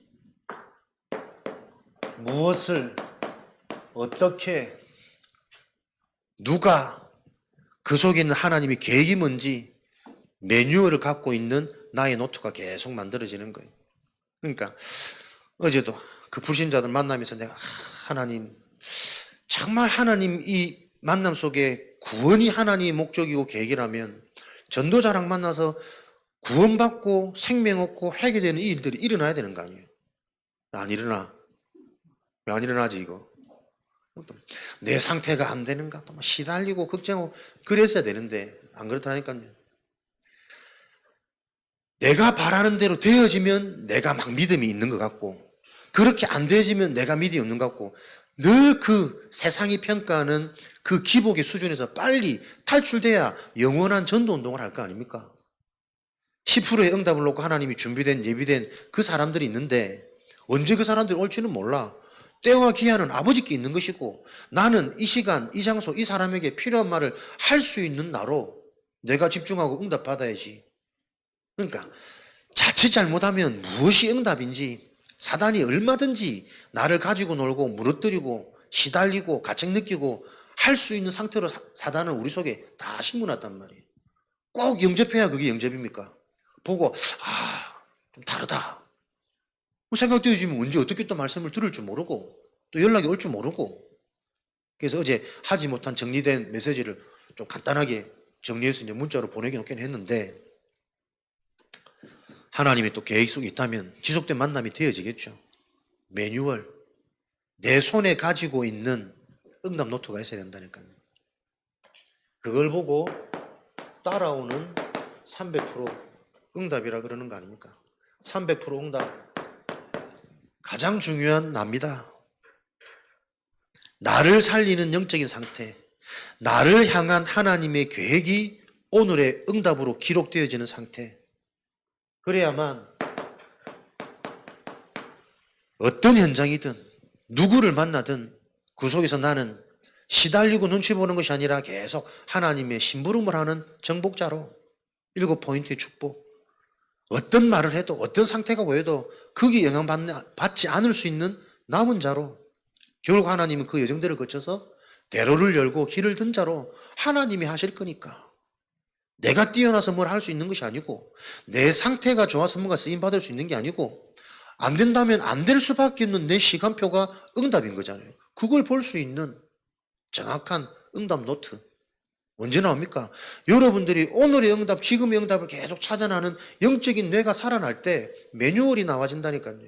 무엇을 어떻게 누가 그 속에 있는 하나님의 계획이 뭔지 매뉴얼을 갖고 있는 나의 노트가 계속 만들어지는 거예요. 그러니까 어제도 그 불신자들 만나면서 내가 하나님, 정말 하나님 이 만남 속에 구원이 하나님의 목적이고 계획이라면 전도자랑 만나서 구원받고 생명 얻고 회개되는 이 일들이 일어나야 되는 거 아니에요? 안 일어나. 왜 안 일어나지 이거? 내 상태가 안 되는가? 또 시달리고 걱정하고 그랬어야 되는데 안 그렇다니까요. 내가 바라는 대로 되어지면 내가 막 믿음이 있는 것 같고, 그렇게 안 되어지면 내가 믿음이 없는 것 같고, 늘 그 세상이 평가하는 그 기복의 수준에서 빨리 탈출돼야 영원한 전도 운동을 할 거 아닙니까? 10%의 응답을 놓고 하나님이 준비된 예비된 그 사람들이 있는데 언제 그 사람들이 올지는 몰라. 때와 기한은 아버지께 있는 것이고, 나는 이 시간, 이 장소, 이 사람에게 필요한 말을 할 수 있는 나로 내가 집중하고 응답 받아야지. 그러니까 자칫 잘못하면 무엇이 응답인지 사단이 얼마든지 나를 가지고 놀고 무너뜨리고 시달리고 가책 느끼고 할 수 있는 상태로 사단은 우리 속에 다 심어놨단 말이에요. 꼭 영접해야 그게 영접입니까? 보고 좀 다르다 생각되어지면 언제 어떻게 또 말씀을 들을 줄 모르고 또 연락이 올 줄 모르고, 그래서 어제 하지 못한 정리된 메시지를 좀 간단하게 정리해서 이제 문자로 보내기 놓긴 했는데, 하나님의 또 계획 속에 있다면 지속된 만남이 되어지겠죠. 매뉴얼, 내 손에 가지고 있는 응답 노트가 있어야 된다니까요. 그걸 보고 따라오는 300% 응답이라 그러는 거 아닙니까? 300% 응답, 가장 중요한 납니다. 나를 살리는 영적인 상태, 나를 향한 하나님의 계획이 오늘의 응답으로 기록되어지는 상태, 그래야만 어떤 현장이든 누구를 만나든 그 속에서 나는 시달리고 눈치 보는 것이 아니라 계속 하나님의 심부름을 하는 정복자로 7포인트의 축복, 어떤 말을 해도 어떤 상태가 보여도 거기에 영향받지 않을 수 있는 남은 자로, 결국 하나님은 그 여정들을 거쳐서 대로를 열고 길을 든 자로 하나님이 하실 거니까, 내가 뛰어나서 뭘 할 수 있는 것이 아니고 내 상태가 좋아서 뭔가 쓰임받을 수 있는 게 아니고, 안 된다면 안 될 수밖에 없는 내 시간표가 응답인 거잖아요. 그걸 볼 수 있는 정확한 응답 노트 언제 나옵니까? 여러분들이 오늘의 응답, 지금의 응답을 계속 찾아나는 영적인 뇌가 살아날 때 매뉴얼이 나와진다니까요.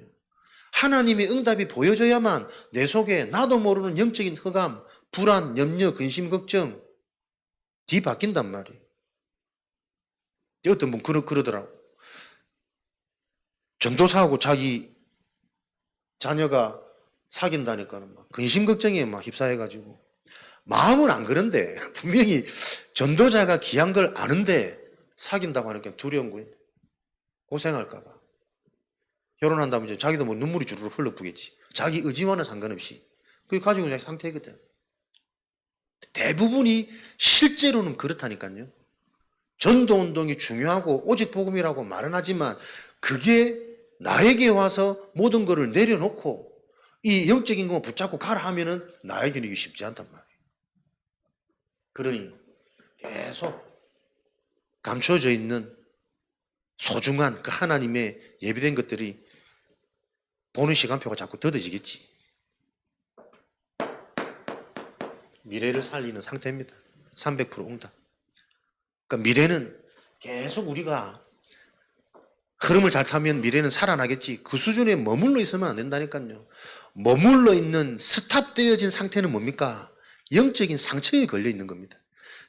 하나님의 응답이 보여져야만 내 속에 나도 모르는 영적인 흑암, 불안, 염려, 근심, 걱정 뒤바뀐단 말이에요. 어떤 분 그러더라고. 전도사하고 자기 자녀가 사귄다니까는 막 근심 걱정에 막 휩싸여가지고, 마음은 안 그런데 분명히 전도자가 귀한 걸 아는데 사귄다고 하니까 두려운 거예요. 고생할까 봐. 결혼한다면 이제 자기도 뭐 눈물이 주르르 흘러부겠지. 자기 의지와는 상관없이. 그게 가지고 있는 상태거든. 대부분이 실제로는 그렇다니까요. 전도운동이 중요하고 오직 복음이라고 말은 하지만 그게 나에게 와서 모든 것을 내려놓고 이 영적인 것만 붙잡고 가라 하면은 나에게는 이게 쉽지 않단 말이에요. 그러니 계속 감춰져 있는 소중한 그 하나님의 예비된 것들이 보는 시간표가 자꾸 더뎌지겠지. 미래를 살리는 상태입니다. 300% 응답. 그러니까 미래는 계속 우리가 흐름을 잘 타면 미래는 살아나겠지. 그 수준에 머물러 있으면 안 된다니까요. 머물러 있는 스탑되어진 상태는 뭡니까? 영적인 상처에 걸려 있는 겁니다.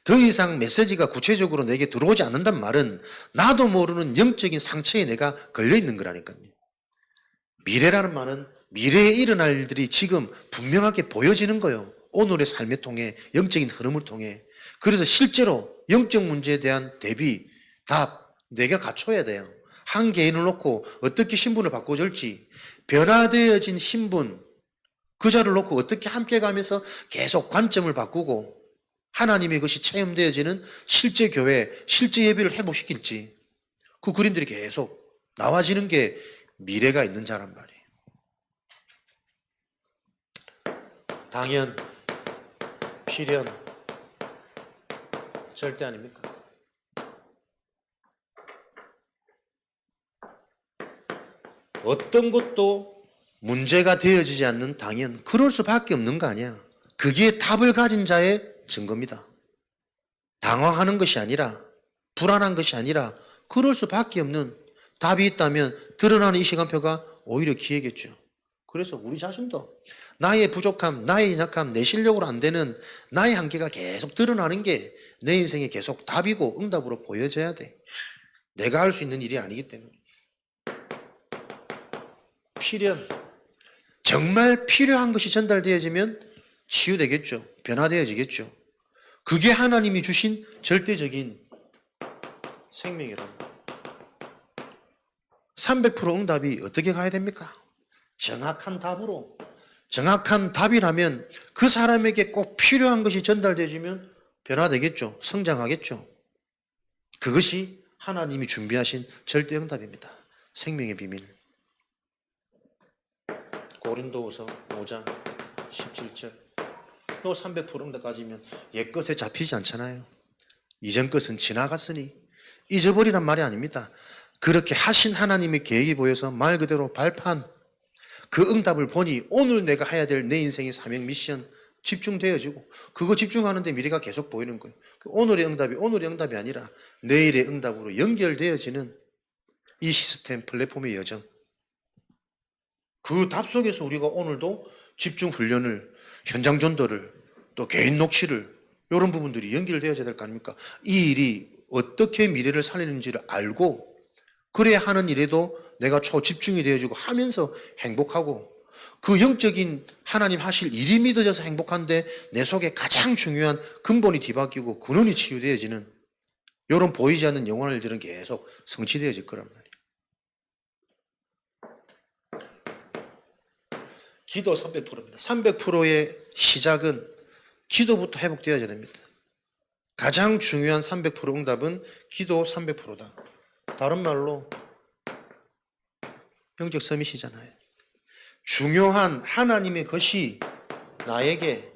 더 이상 메시지가 구체적으로 내게 들어오지 않는단 말은 나도 모르는 영적인 상처에 내가 걸려 있는 거라니까요. 미래라는 말은 미래에 일어날 일들이 지금 분명하게 보여지는 거예요. 오늘의 삶을 통해, 영적인 흐름을 통해. 그래서 실제로 영적 문제에 대한 대비, 답 내가 갖춰야 돼요. 한 개인을 놓고 어떻게 신분을 바꿔줄지, 변화되어진 신분 그 자를 놓고 어떻게 함께 가면서 계속 관점을 바꾸고 하나님의 것이 체험되어지는 실제 교회, 실제 예배를 회복시킬지, 그 그림들이 계속 나와지는 게 미래가 있는 자란 말이에요. 당연, 필연, 절대 아닙니까? 어떤 것도 문제가 되어지지 않는 당연, 그럴 수밖에 없는 거 아니야. 그게 답을 가진 자의 증거입니다. 당황하는 것이 아니라, 불안한 것이 아니라 그럴 수밖에 없는 답이 있다면 드러나는 이 시간표가 오히려 기회겠죠. 그래서 우리 자신도 나의 부족함, 나의 연약함, 내 실력으로 안 되는 나의 한계가 계속 드러나는 게 내 인생에 계속 답이고 응답으로 보여져야 돼. 내가 할 수 있는 일이 아니기 때문에. 필연, 정말 필요한 것이 전달되어지면 치유되겠죠. 변화되어지겠죠. 그게 하나님이 주신 절대적인 생명이랍니다. 300% 응답이 어떻게 가야 됩니까? 정확한 답으로. 정확한 답이라면 그 사람에게 꼭 필요한 것이 전달되어지면 변화되겠죠. 성장하겠죠. 그것이 하나님이 준비하신 절대 응답입니다. 생명의 비밀. 고린도후서 5장 17절. 또 300% 응답까지면 옛것에 잡히지 않잖아요. 이전 것은 지나갔으니 잊어버리란 말이 아닙니다. 그렇게 하신 하나님의 계획이 보여서 말 그대로 발판, 그 응답을 보니 오늘 내가 해야 될 내 인생의 사명 미션 집중되어지고 그거 집중하는데 미래가 계속 보이는 거예요. 오늘의 응답이 아니라 내일의 응답으로 연결되어지는 이 시스템 플랫폼의 여정. 그 답 속에서 우리가 오늘도 집중 훈련을, 현장 전도를, 또 개인 녹취를 이런 부분들이 연결되어져야 될 거 아닙니까? 이 일이 어떻게 미래를 살리는지를 알고 그래야 하는 일에도 내가 초집중이 되어지고 하면서 행복하고 그 영적인 하나님 하실 일이 믿어져서 행복한데 내 속에 가장 중요한 근본이 뒤바뀌고 근원이 치유되어지는 이런 보이지 않는 영원한 일들은 계속 성취되어질 거란 말이에요. 기도 300%입니다. 300%의 시작은 기도부터 회복되어야 됩니다. 가장 중요한 300% 응답은 기도 300%다. 다른 말로 영적 서밋이잖아요. 중요한 하나님의 것이 나에게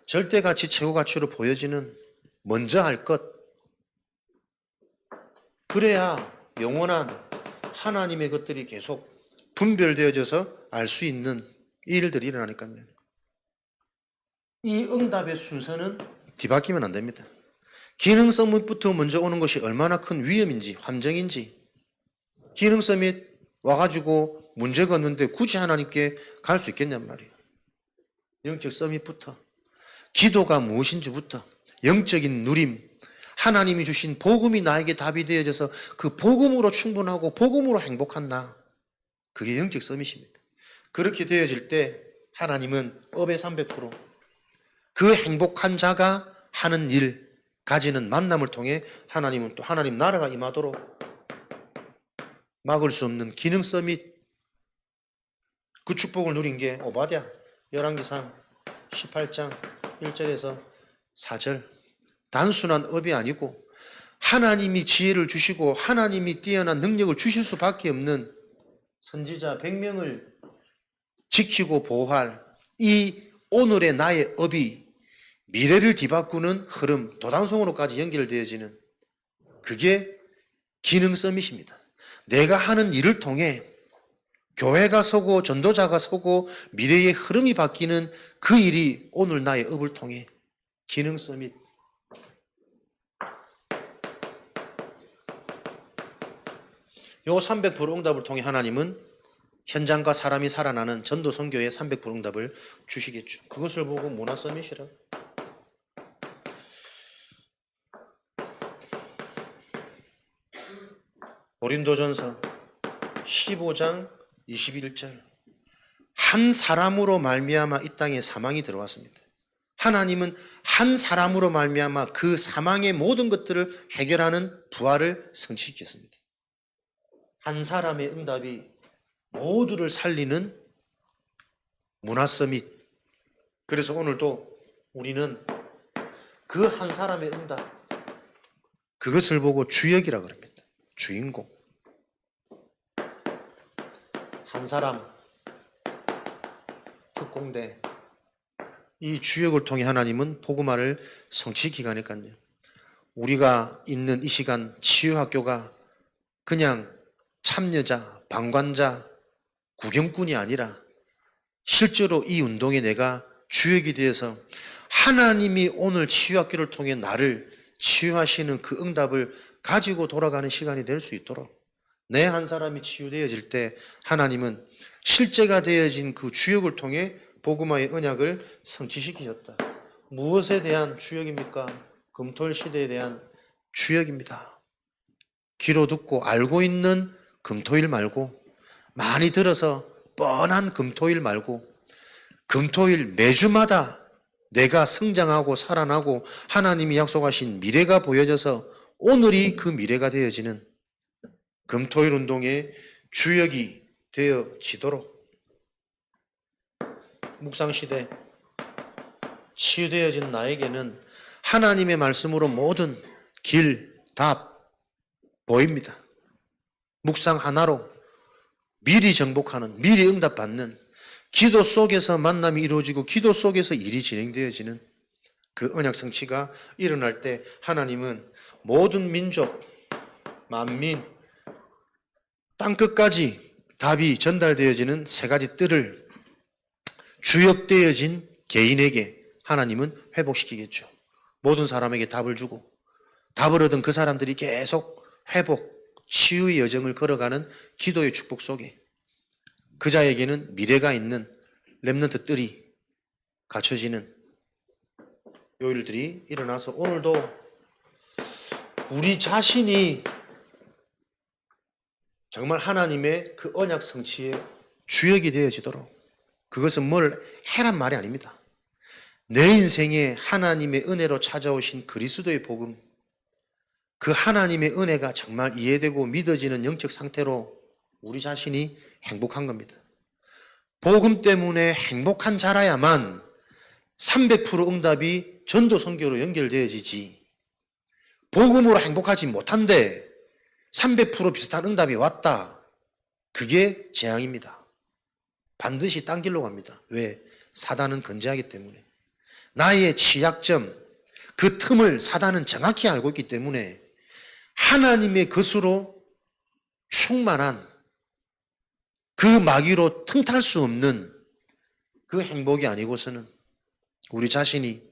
절대가치, 최고가치로 보여지는 먼저 할 것. 그래야 영원한 하나님의 것들이 계속 분별되어져서 알 수 있는 일들이 일어나니까요. 이 응답의 순서는 뒤바뀌면 안 됩니다. 기능성부터 먼저 오는 것이 얼마나 큰 위험인지, 함정인지, 기능성이 와가지고 문제가 없는데 굳이 하나님께 갈 수 있겠냔 말이에요. 영적 서밋부터, 기도가 무엇인지부터, 영적인 누림, 하나님이 주신 복음이 나에게 답이 되어져서 그 복음으로 충분하고 복음으로 행복한 나, 그게 영적 서밋입니다. 그렇게 되어질 때 하나님은 업의 300%, 그 행복한 자가 하는 일, 가지는 만남을 통해 하나님은 또 하나님 나라가 임하도록 막을 수 없는 기능 서밋, 그 축복을 누린 게 오바댜 열왕기상 18장 1절에서 4절. 단순한 업이 아니고 하나님이 지혜를 주시고 하나님이 뛰어난 능력을 주실 수밖에 없는 선지자 100명을 지키고 보호할 이 오늘의 나의 업이 미래를 뒤바꾸는 흐름, 도단성으로까지 연결되어지는 그게 기능 서밋입니다. 내가 하는 일을 통해 교회가 서고 전도자가 서고 미래의 흐름이 바뀌는 그 일이 오늘 나의 업을 통해 기능 서밋. 요 300% 응답을 통해 하나님은 현장과 사람이 살아나는 전도 선교의 300% 응답을 주시겠죠. 그것을 보고 문화 서밋이라. 고린도전서 15장 21절. 한 사람으로 말미암아 이 땅에 사망이 들어왔습니다. 하나님은 한 사람으로 말미암아 그 사망의 모든 것들을 해결하는 부활을 성취시켰습니다. 한 사람의 응답이 모두를 살리는 문화 서밋. 그래서 오늘도 우리는 그 한 사람의 응답, 그것을 보고 주역이라 그럽니다. 주인공. 한 사람, 특공대. 이 주역을 통해 하나님은 복음화를 성취기가니까요. 우리가 있는 이 시간 치유학교가 그냥 참여자, 방관자, 구경꾼이 아니라 실제로 이 운동에 내가 주역이 되어서 하나님이 오늘 치유학교를 통해 나를 치유하시는 그 응답을 가지고 돌아가는 시간이 될 수 있도록 내 한 사람이 치유되어질 때 하나님은 실제가 되어진 그 주역을 통해 복음화의 언약을 성취시키셨다. 무엇에 대한 주역입니까? 금토일 시대에 대한 주역입니다. 귀로 듣고 알고 있는 금토일 말고 많이 들어서 뻔한 금토일 말고 금토일 매주마다 내가 성장하고 살아나고 하나님이 약속하신 미래가 보여져서 오늘이 그 미래가 되어지는 금토일 운동의 주역이 되어지도록 묵상시대 치유되어진 나에게는 하나님의 말씀으로 모든 길, 답 보입니다. 묵상 하나로 미리 정복하는, 미리 응답받는 기도 속에서 만남이 이루어지고 기도 속에서 일이 진행되어지는 그 언약 성취가 일어날 때 하나님은 모든 민족, 만민, 땅끝까지 답이 전달되어지는 세 가지 뜰을 주역되어진 개인에게 하나님은 회복시키겠죠. 모든 사람에게 답을 주고 답을 얻은 그 사람들이 계속 회복, 치유의 여정을 걸어가는 기도의 축복 속에 그 자에게는 미래가 있는 렘넌트 뜰이 갖춰지는 요일들이 일어나서 오늘도 우리 자신이 정말 하나님의 그 언약 성취의 주역이 되어지도록 그것은 뭘 해란 말이 아닙니다. 내 인생에 하나님의 은혜로 찾아오신 그리스도의 복음, 그 하나님의 은혜가 정말 이해되고 믿어지는 영적 상태로 우리 자신이 행복한 겁니다. 복음 때문에 행복한 자라야만 300% 응답이 전도 선교로 연결되어지지, 복음으로 행복하지 못한데 300% 비슷한 응답이 왔다. 그게 재앙입니다. 반드시 딴 길로 갑니다. 왜? 사단은 건재하기 때문에. 나의 취약점, 그 틈을 사단은 정확히 알고 있기 때문에 하나님의 것으로 충만한 그 마귀로 틈탈 수 없는 그 행복이 아니고서는 우리 자신이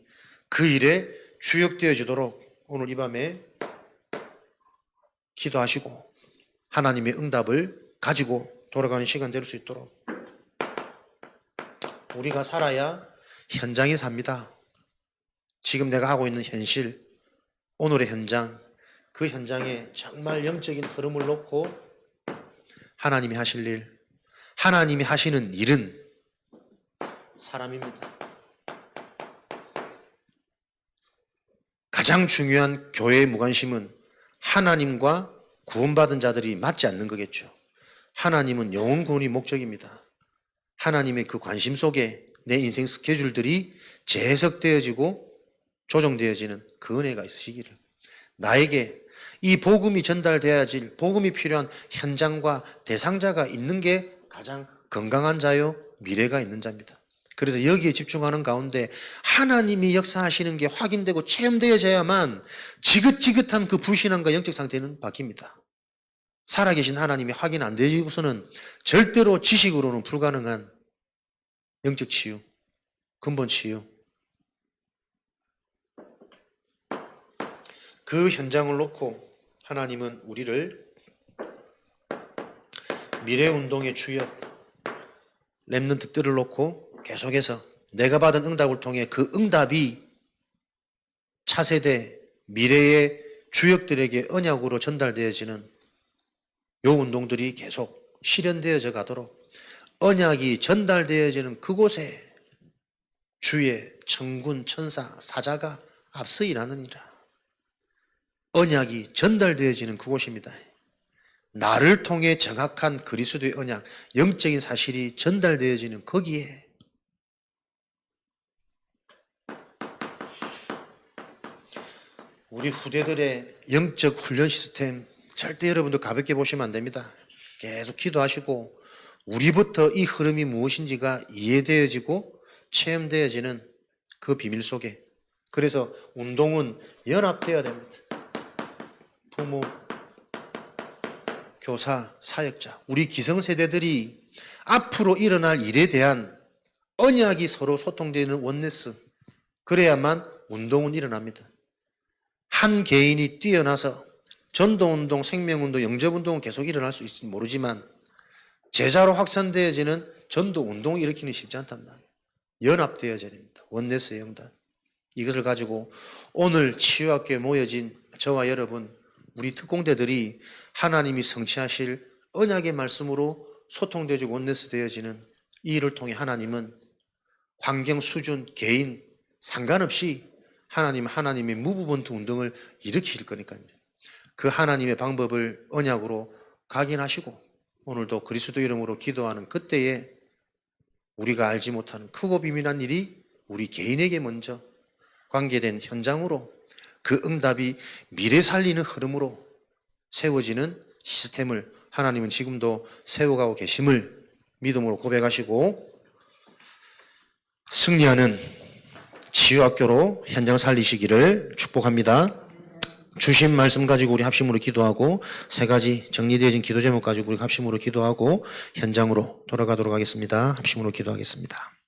그 일에 주역되어지도록 오늘 이 밤에 기도하시고 하나님의 응답을 가지고 돌아가는 시간 될 수 있도록 우리가 살아야 현장에 삽니다. 지금 내가 하고 있는 현실, 오늘의 현장, 그 현장에 정말 영적인 흐름을 놓고 하나님이 하실 일, 하나님이 하시는 일은 사람입니다. 가장 중요한 교회의 무관심은 하나님과 구원받은 자들이 맞지 않는 거겠죠. 하나님은 영혼 구원이 목적입니다. 하나님의 그 관심 속에 내 인생 스케줄들이 재해석되어지고 조정되어지는 그 은혜가 있으시기를. 나에게 이 복음이 전달되어야 질 복음이 필요한 현장과 대상자가 있는 게 가장 건강한 자요, 미래가 있는 자입니다. 그래서 여기에 집중하는 가운데 하나님이 역사하시는 게 확인되고 체험되어져야만 지긋지긋한 그 불신앙과 영적 상태는 바뀝니다. 살아계신 하나님이 확인 안 되고서는 절대로 지식으로는 불가능한 영적 치유, 근본 치유, 그 현장을 놓고 하나님은 우리를 미래운동의 주역, 렘넌트 뜰을 놓고 계속해서 내가 받은 응답을 통해 그 응답이 차세대 미래의 주역들에게 언약으로 전달되어지는 요 운동들이 계속 실현되어져 가도록 언약이 전달되어지는 그곳에 주의 천군 천사 사자가 앞서 일하느니라. 언약이 전달되어지는 그곳입니다. 나를 통해 정확한 그리스도의 언약, 영적인 사실이 전달되어지는 거기에 우리 후대들의 영적 훈련 시스템 절대 여러분들 가볍게 보시면 안 됩니다. 계속 기도하시고 우리부터 이 흐름이 무엇인지가 이해되어지고 체험되어지는 그 비밀 속에, 그래서 운동은 연합되어야 됩니다. 부모, 교사, 사역자, 우리 기성세대들이 앞으로 일어날 일에 대한 언약이 서로 소통되는 원네스, 그래야만 운동은 일어납니다. 한 개인이 뛰어나서 전도운동, 생명운동, 영접운동은 계속 일어날 수 있을지 모르지만 제자로 확산되어지는 전도운동을 일으키는 쉽지 않단 말이에요. 연합되어져야 됩니다. 원네스의 영단. 이것을 가지고 오늘 치유학교에 모여진 저와 여러분, 우리 특공대들이 하나님이 성취하실 언약의 말씀으로 소통되어지고 원네스 되어지는 이 일을 통해 하나님은 환경, 수준, 개인 상관없이 하나님의 무브먼트 운동을 일으키실 거니까요. 그 하나님의 방법을 언약으로 각인하시고 오늘도 그리스도 이름으로 기도하는 그때에 우리가 알지 못하는 크고 비밀한 일이 우리 개인에게 먼저 관계된 현장으로 그 응답이 미래 살리는 흐름으로 세워지는 시스템을 하나님은 지금도 세워가고 계심을 믿음으로 고백하시고 승리하는 치유학교로 현장 살리시기를 축복합니다. 주신 말씀 가지고 우리 합심으로 기도하고 세 가지 정리되어진 기도 제목 가지고 우리 합심으로 기도하고 현장으로 돌아가도록 하겠습니다. 합심으로 기도하겠습니다.